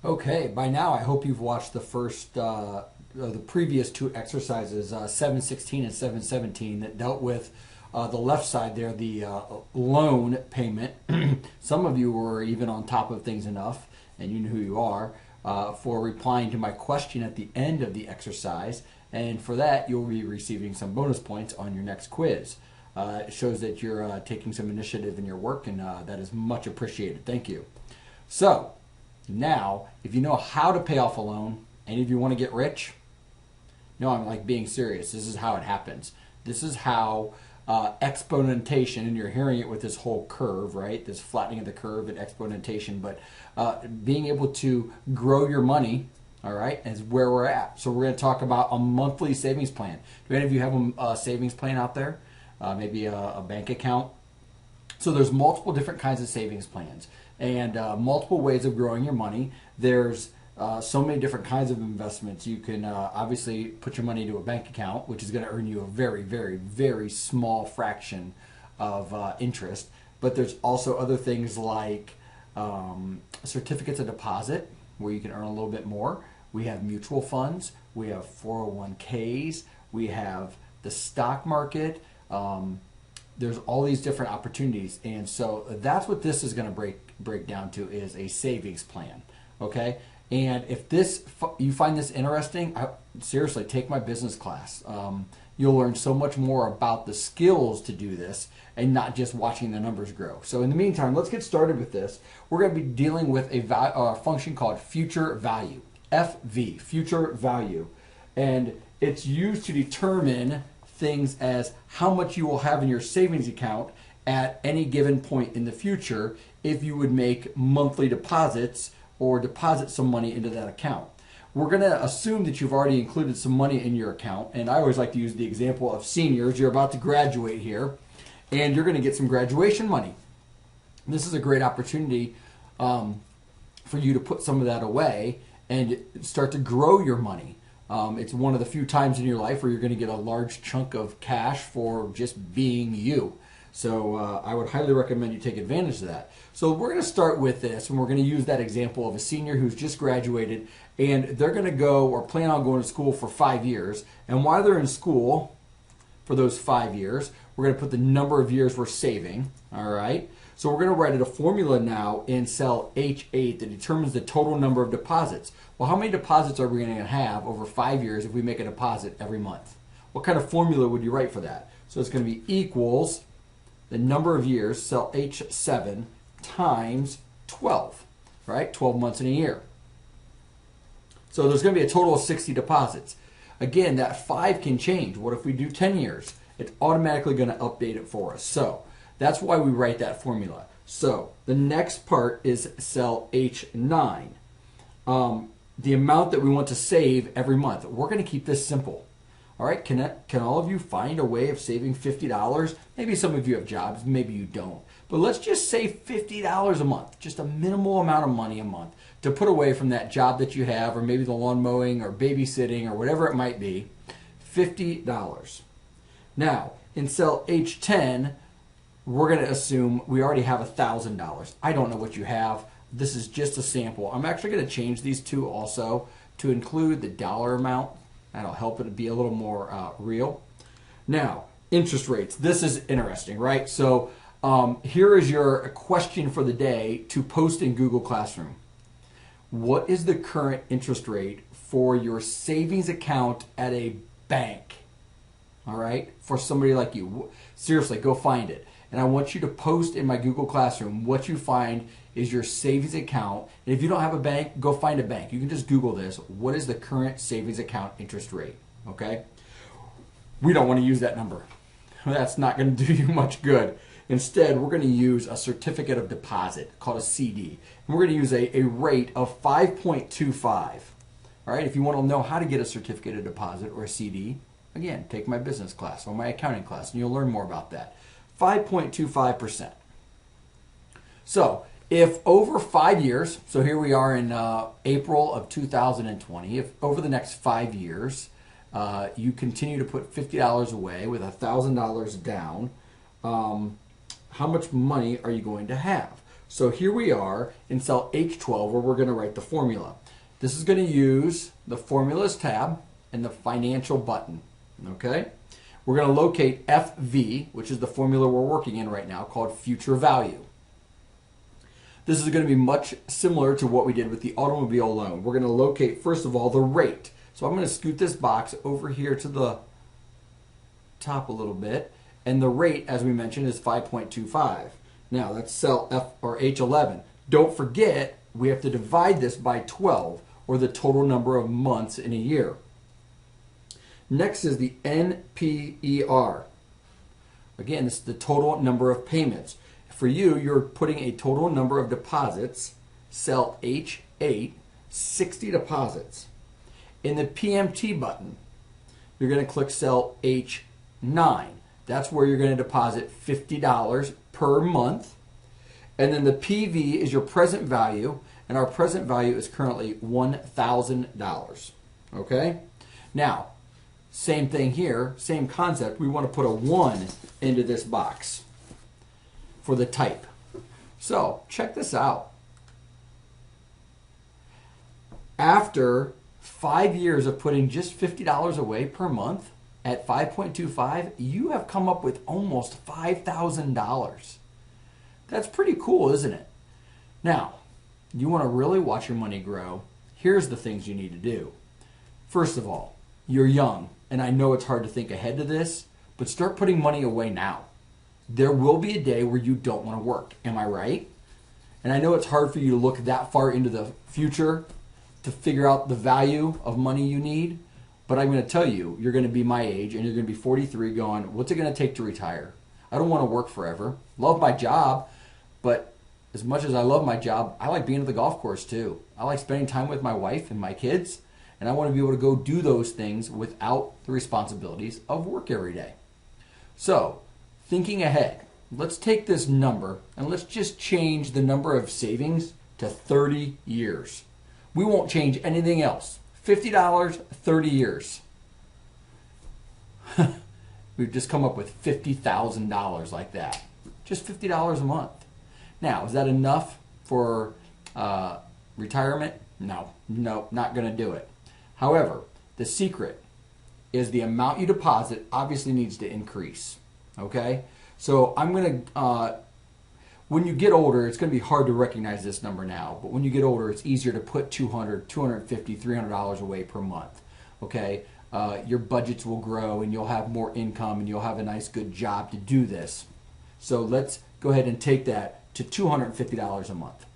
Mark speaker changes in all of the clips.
Speaker 1: Okay, by now I hope you've watched the previous two exercises, 716 and 717, that dealt with the left side there, the loan payment. Some of you were even on top of things enough, and you know who you are, for replying to my question at the end of the exercise. And for that, you'll be receiving some bonus points on your next quiz. It shows that you're taking some initiative in your work, and that is much appreciated. Thank you. So, now, if you know how to pay off a loan, any of you want to get rich? No, I'm like being serious. This is how it happens. This is how exponentation, and you're hearing it with this whole curve, right? This flattening of the curve and exponentation, but being able to grow your money, all right, is where we're at. So we're going to talk about a monthly savings plan. Do any of you have a savings plan out there? Maybe a bank account? So there's multiple different kinds of savings plans and multiple ways of growing your money. There's so many different kinds of investments. You can obviously put your money into a bank account, which is going to earn you a very, very, very small fraction of interest. But there's also other things like certificates of deposit, where you can earn a little bit more. We have mutual funds. We have 401ks. We have the stock market. There's all these different opportunities, and so that's what this is going to break down to, is a savings plan. Okay, and if you find this interesting, seriously, take my business class. You'll learn so much more about the skills to do this, and not just watching the numbers grow. So in the meantime, let's get started with this. We're going to be dealing with a function called future value, FV, future value, and it's used to determine things as how much you will have in your savings account at any given point in the future if you would make monthly deposits or deposit some money into that account. We're going to assume that you've already included some money in your account, and I always like to use the example of seniors. You're about to graduate here, and you're going to get some graduation money. This is a great opportunity for you to put some of that away and start to grow your money. It's one of the few times in your life where you're going to get a large chunk of cash for just being you. So I would highly recommend you take advantage of that. So we're going to start with this, and we're going to use that example of a senior who's just graduated, and they're going to go or plan on going to school for 5 years. And while they're in school for those 5 years, we're going to put the number of years we're saving, all right? So we're going to write a formula now in cell H8 that determines the total number of deposits. Well, how many deposits are we going to have over 5 years if we make a deposit every month? What kind of formula would you write for that? So it's going to be equals the number of years, cell H7, times 12, right? 12 months in a year. So there's going to be a total of 60 deposits. Again, that 5 can change. What if we do 10 years? It's automatically going to update it for us. So that's why we write that formula. So the next part is cell H9. The amount that we want to save every month. We're going to keep this simple. All right, can all of you find a way of saving $50? Maybe some of you have jobs, maybe you don't. But let's just save $50 a month, just a minimal amount of money a month to put away from that job that you have, or maybe the lawn mowing or babysitting or whatever it might be. $50. Now, in cell H10, we're going to assume we already have $1,000. I don't know what you have. This is just a sample. I'm actually going to change these two also to include the dollar amount. That'll help it be a little more real. Now, interest rates. This is interesting, right? So here is your question for the day to post in Google Classroom. What is the current interest rate for your savings account at a bank? All right? For somebody like you. Seriously, go find it. And I want you to post in my Google Classroom what you find is your savings account. And if you don't have a bank, go find a bank. You can just Google this. What is the current savings account interest rate? Okay? We don't want to use that number. That's not going to do you much good. Instead, we're going to use a certificate of deposit called a CD. And we're going to use a rate of 5.25. All right? If you want to know how to get a certificate of deposit or a CD, again, take my business class or my accounting class, and you'll learn more about that. 5.25%. So if over 5 years, so here we are in April of 2020, if over the next 5 years you continue to put $50 away with $1,000 down, how much money are you going to have? So here we are in cell H12 where we're going to write the formula. This is going to use the Formulas tab and the Financial button. Okay? We're going to locate FV, which is the formula we're working in right now, called future value. This is going to be much similar to what we did with the automobile loan. We're going to locate, first of all, the rate. So I'm going to scoot this box over here to the top a little bit. And the rate, as we mentioned, is 5.25. Now, that's cell F or H11. Don't forget, we have to divide this by 12, or the total number of months in a year. Next is the NPER. Again, this is the total number of payments. For you, you're putting a total number of deposits, cell H8, 60 deposits. In the PMT button, you're going to click cell H9. That's where you're going to deposit $50 per month. And then the PV is your present value, and our present value is currently $1,000. Okay? Now, same thing here, same concept. We want to put a 1 into this box for the type. So, check this out. After 5 years of putting just $50 away per month at 5.25, you have come up with almost $5,000. That's pretty cool, isn't it? Now, you want to really watch your money grow. Here's the things you need to do. First of all, you're young, and I know it's hard to think ahead to this, but start putting money away now. There will be a day where you don't want to work. Am I right? And I know it's hard for you to look that far into the future to figure out the value of money you need, but I'm going to tell you, you're going to be my age and you're going to be 43 going, what's it going to take to retire? I don't want to work forever. Love my job, but as much as I love my job, I like being at the golf course too. I like spending time with my wife and my kids, and I want to be able to go do those things without the responsibilities of work every day. So, thinking ahead, let's take this number and let's just change the number of savings to 30 years. We won't change anything else. $50, 30 years. We've just come up with $50,000 like that. Just $50 a month. Now, is that enough for retirement? No, not going to do it. However, the secret is the amount you deposit obviously needs to increase. Okay? So I'm going to, when you get older, it's going to be hard to recognize this number now, but when you get older, it's easier to put $200, $250, $300 away per month. Okay? Your budgets will grow and you'll have more income and you'll have a nice good job to do this. So let's go ahead and take that to $250 a month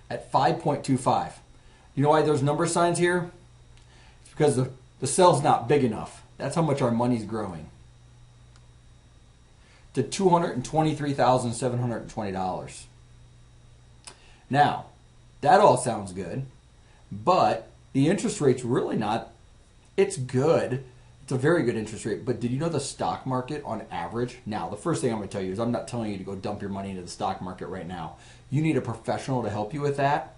Speaker 1: at 5.25. You know why there's number signs here? It's because the cell's not big enough. That's how much our money's growing. To $223,720. Now, that all sounds good, but the interest rate's really not, it's good. It's a very good interest rate, but did you know the stock market on average? Now, the first thing I'm going to tell you is I'm not telling you to go dump your money into the stock market right now. You need a professional to help you with that,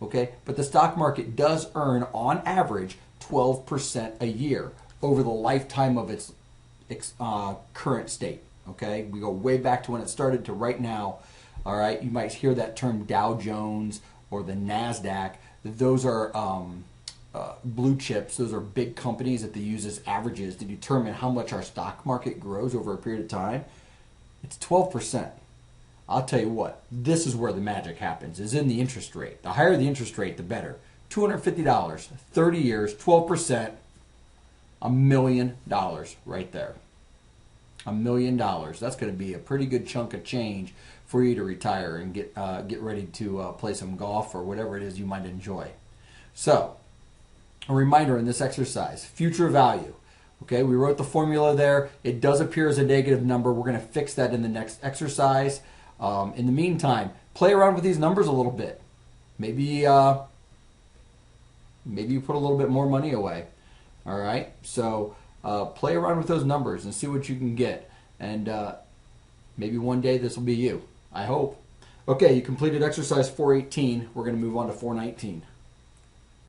Speaker 1: okay? But the stock market does earn, on average, 12% a year over the lifetime of its current state. Okay, we go way back to when it started to right now. All right, you might hear that term Dow Jones or the NASDAQ. Those are blue chips. Those are big companies that they use as averages to determine how much our stock market grows over a period of time. It's 12%. I'll tell you what, this is where the magic happens, is in the interest rate. The higher the interest rate, the better. $250, 30 years, 12%, $1 million right there. $1 million. That's going to be a pretty good chunk of change for you to retire and get ready to play some golf or whatever it is you might enjoy. So, a reminder in this exercise, future value. Okay, we wrote the formula there. It does appear as a negative number. We're going to fix that in the next exercise. In the meantime, play around with these numbers a little bit. Maybe you put a little bit more money away. All right, so play around with those numbers and see what you can get. And maybe one day this will be you. I hope. Okay, you completed exercise 418. We're going to move on to 419.